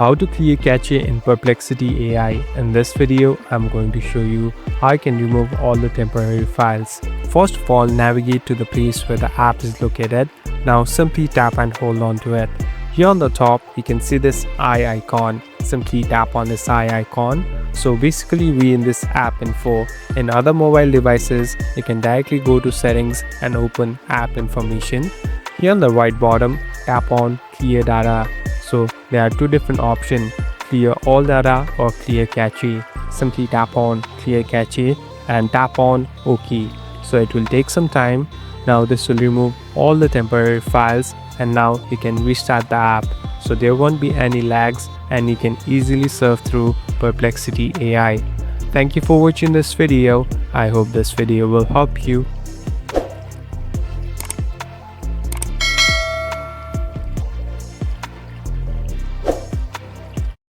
How to clear cache in Perplexity AI. In this video, I'm going to show you how you can remove all the temporary files. First of all, navigate to the place where the app is located. Now simply tap and hold on to it. Here on the top, you can see this eye icon. Simply tap on this eye icon. So basically we in this app info. In other mobile devices, you can directly go to settings and open app information. Here on the right bottom, tap on clear data. So there are two different options, clear all data or clear cache. Simply tap on clear cache and tap on OK. So it will take some time. Now this will remove all the temporary files and now you can restart the app. So there won't be any lags and you can easily surf through Perplexity AI. Thank you for watching this video. I hope this video will help you.